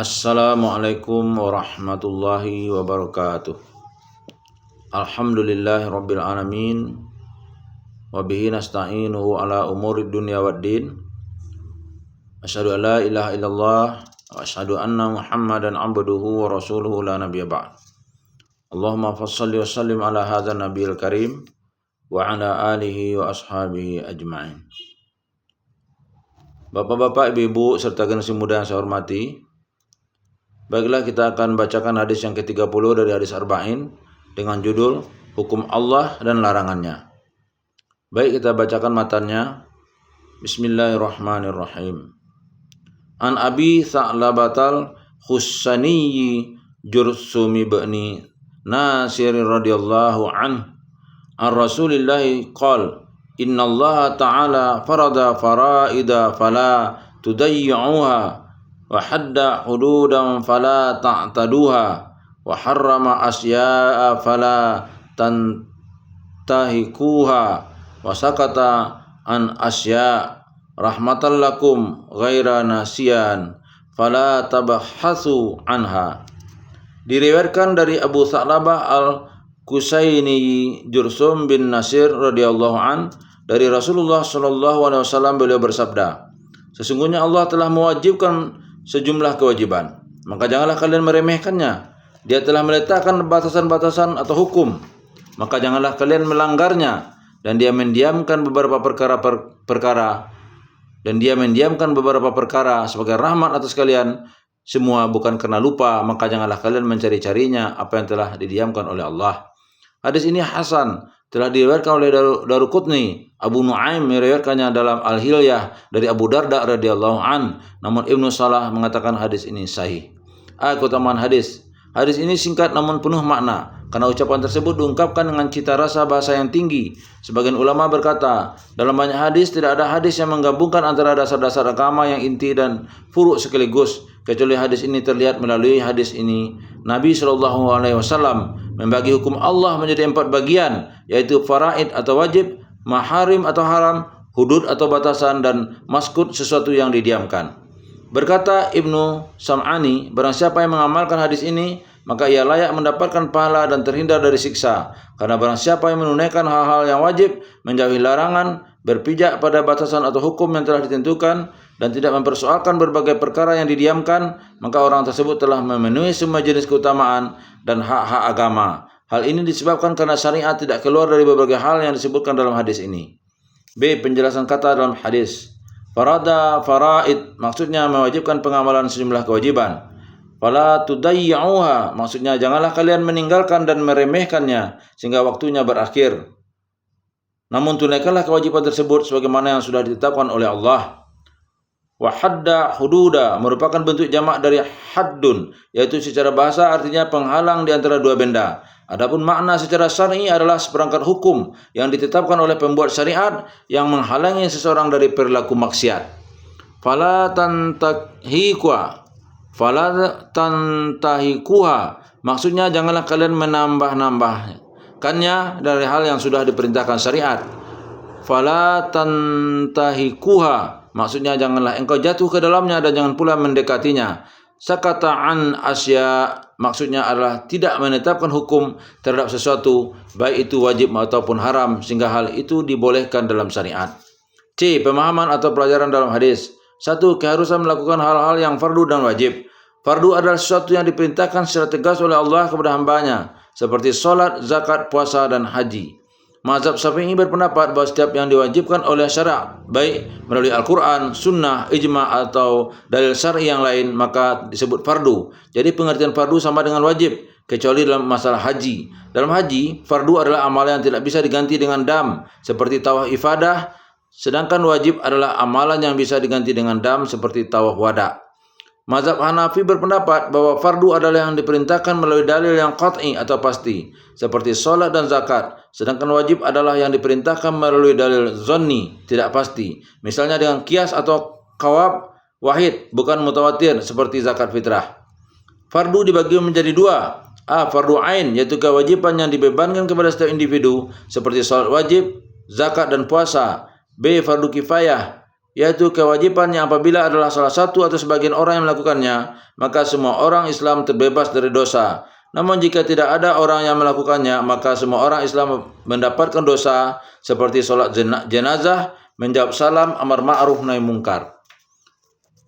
Assalamualaikum warahmatullahi wabarakatuh. Alhamdulillahi rabbil alamin. Wabihi nasta'inuhu ala umuri dunya waddin. Asyhadu an la ilaha illallah wa asyhadu anna Muhammadan abduhu wa rasuluhu la nabiyya ba'd. Allahumma fassalli wa sallim ala hadzal nabiyil karim wa ala alihi wa ashabihi ajma'in. Bapak-bapak, ibu-ibu serta generasi muda yang saya hormati, baiklah, kita akan bacakan hadis yang ke-30 dari hadis Arba'in dengan judul Hukum Allah dan Larangannya. Baik, kita bacakan matannya. Bismillahirrahmanirrahim. An Abi Tha'labatal Khussani Jursumi bani Nasir radhiyallahu an Rasulillahi qala innallaha ta'ala farada faraida fala tudayyuha wa hadda hududan fala ta'taduha wa harrama asya'a fala tantahikuha wa sakata an asya' rahmatan lakum ghaira nasiyan fala tabahhasu anha. Diriwayatkan dari Abu Tha'labah al-Kusaini Jursum bin Nasir radhiyallahu an dari Rasulullah sallallahu alaihi wasallam, beliau bersabda, sesungguhnya Allah telah mewajibkan sejumlah kewajiban, maka janganlah kalian meremehkannya. Dia telah meletakkan batasan-batasan atau hukum, maka janganlah kalian melanggarnya. Dan dia mendiamkan beberapa perkara sebagai rahmat atas kalian semua, bukan karena lupa, maka janganlah kalian mencari-carinya apa yang telah didiamkan oleh Allah. Hadis ini hasan, telah diriwayatkan oleh Daruqutni. Abu Nuaim meriwayatkannya dalam Al-Hilyah dari Abu Darda radhiyallahu an. Namun Ibnu Salah mengatakan hadis ini sahih. Keutamaan hadis. Hadis ini singkat namun penuh makna, karena ucapan tersebut diungkapkan dengan cita rasa bahasa yang tinggi. Sebagian ulama berkata, dalam banyak hadis tidak ada hadis yang menggabungkan antara dasar-dasar agama yang inti dan furu' sekaligus, kecuali hadis ini terlihat melalui hadis ini. Nabi SAW membagi hukum Allah menjadi 4 bagian, yaitu faraid atau wajib, maharim atau haram, hudud atau batasan, dan maskut sesuatu yang didiamkan. Berkata Ibnu Sam'ani, barang siapa yang mengamalkan hadis ini, maka ia layak mendapatkan pahala dan terhindar dari siksa. Karena barang siapa yang menunaikan hal-hal yang wajib, menjauhi larangan, berpijak pada batasan atau hukum yang telah ditentukan, dan tidak mempersoalkan berbagai perkara yang didiamkan, maka orang tersebut telah memenuhi semua jenis keutamaan dan hak-hak agama. Hal ini disebabkan karena syariat tidak keluar dari berbagai hal yang disebutkan dalam hadis ini. B. Penjelasan kata dalam hadis. Farada faraid maksudnya mewajibkan pengamalan sejumlah kewajiban. Fala tudayyuha maksudnya janganlah kalian meninggalkan dan meremehkannya sehingga waktunya berakhir. Namun tunaikanlah kewajiban tersebut sebagaimana yang sudah ditetapkan oleh Allah. Wa hadda hududa merupakan bentuk jamak dari haddun, yaitu secara bahasa artinya penghalang di antara dua benda. Adapun makna secara syar'i adalah seperangkat hukum yang ditetapkan oleh pembuat syariat yang menghalangi seseorang dari perilaku maksiat. Fala tantahikuha maksudnya janganlah kalian menambah-nambahkannya dari hal yang sudah diperintahkan syariat. Fala tantahikuha maksudnya janganlah engkau jatuh ke dalamnya dan jangan pula mendekatinya. Sakata an asya maksudnya adalah tidak menetapkan hukum terhadap sesuatu, baik itu wajib ataupun haram, sehingga hal itu dibolehkan dalam syariat. C. Pemahaman atau pelajaran dalam hadis. 1. Keharusan melakukan hal-hal yang fardu dan wajib. Fardu adalah sesuatu yang diperintahkan secara tegas oleh Allah kepada hambanya, seperti sholat, zakat, puasa, dan haji. Mazhab Syafi'i berpendapat bahwa setiap yang diwajibkan oleh syara', baik melalui Al-Quran, Sunnah, Ijma' atau dalil syar'i yang lain, maka disebut fardu. Jadi pengertian fardu sama dengan wajib, kecuali dalam masalah haji. Dalam haji, fardu adalah amalan yang tidak bisa diganti dengan dam, seperti tawaf ifadah, sedangkan wajib adalah amalan yang bisa diganti dengan dam, seperti tawaf wada'. Mazhab Hanafi berpendapat bahwa fardu adalah yang diperintahkan melalui dalil yang qat'i atau pasti, seperti sholat dan zakat. Sedangkan wajib adalah yang diperintahkan melalui dalil zonni, tidak pasti. Misalnya dengan qiyas atau qawab wahid, bukan mutawatir, seperti zakat fitrah. Fardu dibagi menjadi 2. A. Fardu ain, yaitu kewajiban yang dibebankan kepada setiap individu, seperti sholat wajib, zakat, dan puasa. B. Fardu kifayah, yaitu kewajiban yang apabila adalah salah satu atau sebagian orang yang melakukannya, maka semua orang Islam terbebas dari dosa. Namun jika tidak ada orang yang melakukannya, maka semua orang Islam mendapatkan dosa seperti sholat jenazah, menjawab salam, amar ma'ruf nahi mungkar.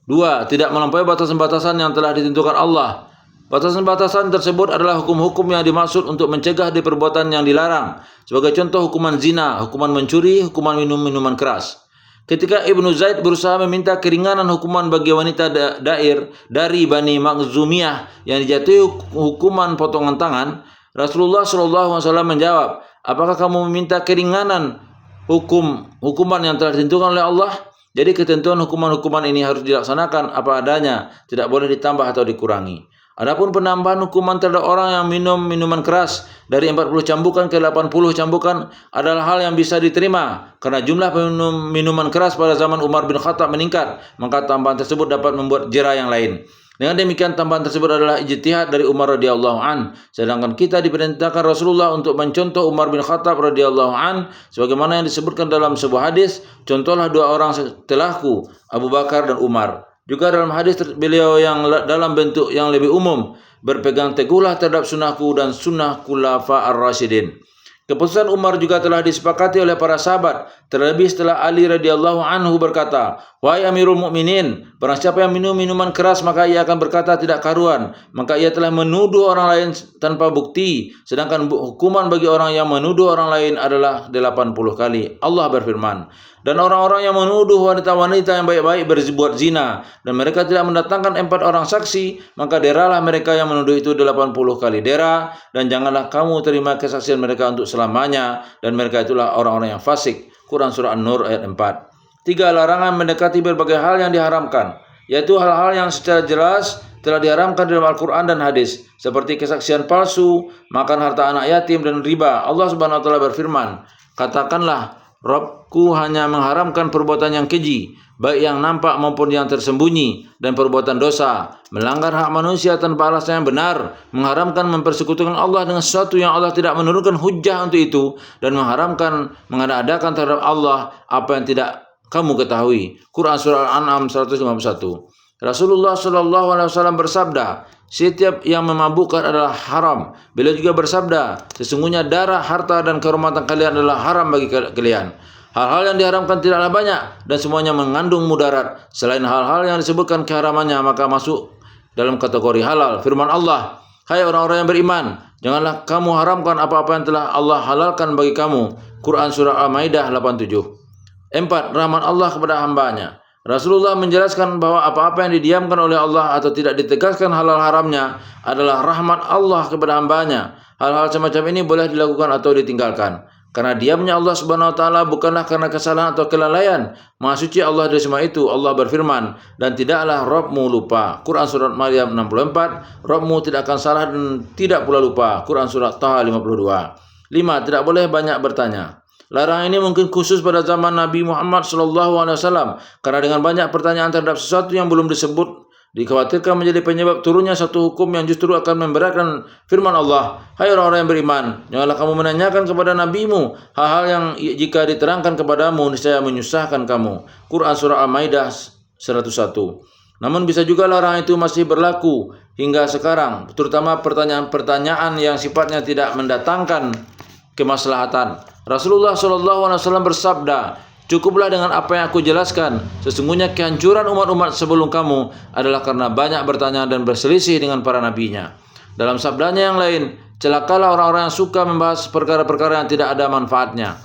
2. Tidak melampaui batasan-batasan yang telah ditentukan Allah. Batasan-batasan tersebut adalah hukum-hukum yang dimaksud untuk mencegah di perbuatan yang dilarang. Sebagai contoh hukuman zina, hukuman mencuri, hukuman minum minuman keras. Ketika Ibnu Zaid berusaha meminta keringanan hukuman bagi wanita dair dari Bani Makhzumiyah yang dijatuhi hukuman potongan tangan, Rasulullah SAW menjawab, apakah kamu meminta keringanan hukuman yang telah ditentukan oleh Allah? Jadi ketentuan hukuman-hukuman ini harus dilaksanakan apa adanya, tidak boleh ditambah atau dikurangi. Adapun penambahan hukuman terhadap orang yang minum minuman keras dari 40 cambukan ke 80 cambukan adalah hal yang bisa diterima karena jumlah minuman keras pada zaman Umar bin Khattab meningkat, maka tambahan tersebut dapat membuat jera yang lain. Dengan demikian tambahan tersebut adalah ijtihad dari Umar radhiyallahu an, sedangkan kita diperintahkan Rasulullah untuk mencontoh Umar bin Khattab radhiyallahu an sebagaimana yang disebutkan dalam sebuah hadis, contohlah dua orang setelahku, Abu Bakar dan Umar. Juga dalam hadis beliau yang dalam bentuk yang lebih umum, berpegang teguhlah terhadap sunnahku dan sunnah khulafa ar-rasyidin. Keputusan Umar juga telah disepakati oleh para sahabat, terlebih setelah Ali radhiyallahu anhu berkata, wahai Amirul Mukminin, barang siapa yang minum minuman keras maka ia akan berkata tidak karuan, maka ia telah menuduh orang lain tanpa bukti, sedangkan hukuman bagi orang yang menuduh orang lain adalah 80 kali. Allah berfirman, dan orang-orang yang menuduh wanita-wanita yang baik-baik berbuat zina dan mereka tidak mendatangkan 4 orang saksi, maka deralah mereka yang menuduh itu 80 kali dera, dan janganlah kamu terima kesaksian mereka untuk selamanya, dan mereka itulah orang-orang yang fasik. Quran Surah An-Nur ayat 4. 3. Larangan mendekati berbagai hal yang diharamkan, yaitu hal-hal yang secara jelas telah diharamkan dalam Al-Quran dan hadis, seperti kesaksian palsu, makan harta anak yatim, dan riba. Allah Subhanahu wa Ta'ala berfirman, katakanlah, Rabbku hanya mengharamkan perbuatan yang keji, baik yang nampak maupun yang tersembunyi, dan perbuatan dosa, melanggar hak manusia tanpa alasan yang benar, mengharamkan mempersekutukan Allah dengan sesuatu yang Allah tidak menurunkan hujjah untuk itu, dan mengharamkan mengada-adakan terhadap Allah apa yang tidak kamu ketahui. Quran Surah Al-An'am 151. Rasulullah SAW bersabda, setiap yang memabukkan adalah haram. Beliau juga bersabda, sesungguhnya darah, harta, dan kehormatan kalian adalah haram bagi kalian. Hal-hal yang diharamkan tidaklah banyak dan semuanya mengandung mudarat. Selain hal-hal yang disebutkan keharamannya, maka masuk dalam kategori halal. Firman Allah, hai orang-orang yang beriman, janganlah kamu haramkan apa-apa yang telah Allah halalkan bagi kamu. Quran Surah Al-Maidah 87. 4. Rahmat Allah kepada hambanya. Rasulullah menjelaskan bahwa apa-apa yang didiamkan oleh Allah atau tidak ditegaskan halal haramnya adalah rahmat Allah kepada hambanya. Hal-hal semacam ini boleh dilakukan atau ditinggalkan. Karena diamnya Allah Subhanahu wa Ta'ala bukanlah karena kesalahan atau kelalaian. Maha suci Allah dari semua itu. Allah berfirman, dan tidaklah Rabbmu lupa. Quran Surat Maryam 64. Rabbmu tidak akan salah dan tidak pula lupa. Quran Surat Taha 52. 5. Tidak boleh banyak bertanya. Larangan ini mungkin khusus pada zaman Nabi Muhammad SAW, karena dengan banyak pertanyaan terhadap sesuatu yang belum disebut, dikhawatirkan menjadi penyebab turunnya satu hukum yang justru akan memberatkan. Firman Allah, hai orang-orang yang beriman, janganlah kamu menanyakan kepada nabimu hal-hal yang jika diterangkan kepadamu niscaya menyusahkan kamu. Quran Surah Al-Maidah 101. Namun bisa juga larangan itu masih berlaku hingga sekarang, terutama pertanyaan-pertanyaan yang sifatnya tidak mendatangkan kemaslahatan. Rasulullah SAW bersabda, cukuplah dengan apa yang aku jelaskan. Sesungguhnya kehancuran umat-umat sebelum kamu adalah karena banyak bertanya dan berselisih dengan para nabinya. Dalam sabdanya yang lain, celakalah orang-orang yang suka membahas perkara-perkara yang tidak ada manfaatnya.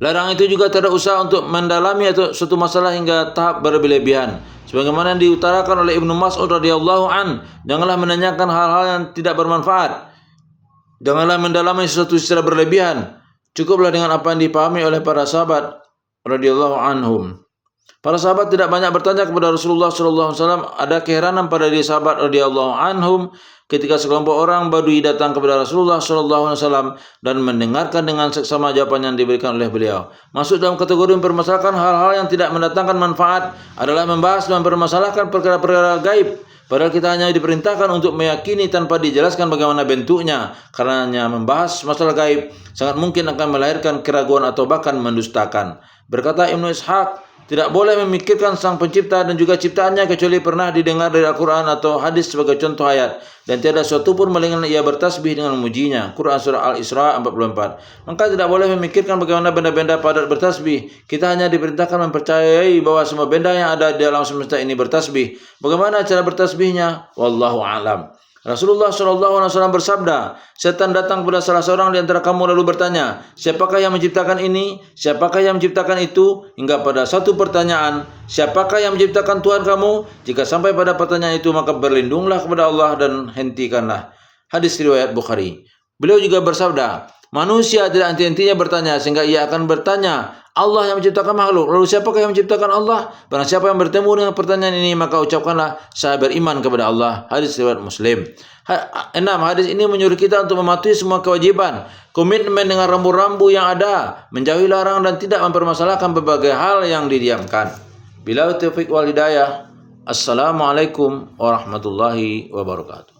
Larangan itu juga tidak usah untuk mendalami atau suatu masalah hingga tahap berlebihan. Sebagaimana yang diutarakan oleh Ibnu Mas'ud radhiyallahu an, janganlah menanyakan hal-hal yang tidak bermanfaat. Janganlah mendalami sesuatu secara berlebihan. Cukuplah dengan apa yang dipahami oleh para sahabat radhiyallahu anhum. Para sahabat tidak banyak bertanya kepada Rasulullah SAW. Ada keheranan pada diri sahabat radhiyallahu anhum ketika sekelompok orang Badui datang kepada Rasulullah SAW dan mendengarkan dengan seksama jawaban yang diberikan oleh beliau. Masuk dalam kategori mempermasalahkan hal-hal yang tidak mendatangkan manfaat adalah membahas dan mempermasalahkan perkara-perkara gaib. Padahal kita hanya diperintahkan untuk meyakini tanpa dijelaskan bagaimana bentuknya. Karenanya membahas masalah gaib sangat mungkin akan melahirkan keraguan atau bahkan mendustakan. Berkata Ibnu Ishaq, Tidak boleh memikirkan sang pencipta dan juga ciptaannya kecuali pernah didengar dari Al-Quran atau hadis sebagai contoh ayat. Dan tiada suatu pun melainkan ia bertasbih dengan memujinya. Quran Surah Al-Isra 44. Maka tidak boleh memikirkan bagaimana benda-benda padat bertasbih. Kita hanya diperintahkan mempercayai bahwa semua benda yang ada di alam semesta ini bertasbih. Bagaimana cara bertasbihnya? Wallahu a'lam. Rasulullah SAW bersabda, setan datang kepada salah seorang di antara kamu lalu bertanya, siapakah yang menciptakan ini? Siapakah yang menciptakan itu? Hingga pada satu pertanyaan, siapakah yang menciptakan Tuhan kamu? Jika sampai pada pertanyaan itu, maka berlindunglah kepada Allah dan hentikanlah. Hadis riwayat Bukhari. Beliau juga bersabda, manusia tidak henti-hentinya bertanya sehingga ia akan bertanya, Allah yang menciptakan makhluk. Lalu siapakah yang menciptakan Allah? Barang siapa yang bertemu dengan pertanyaan ini, maka ucapkanlah saya beriman kepada Allah. Hadis riwayat Muslim. 6. Hadis ini menyuruh kita untuk mematuhi semua kewajiban, komitmen dengan rambu-rambu yang ada, menjauhi larangan dan tidak mempermasalahkan berbagai hal yang didiamkan. Bila taufiq wal hidayah. Assalamualaikum warahmatullahi wabarakatuh.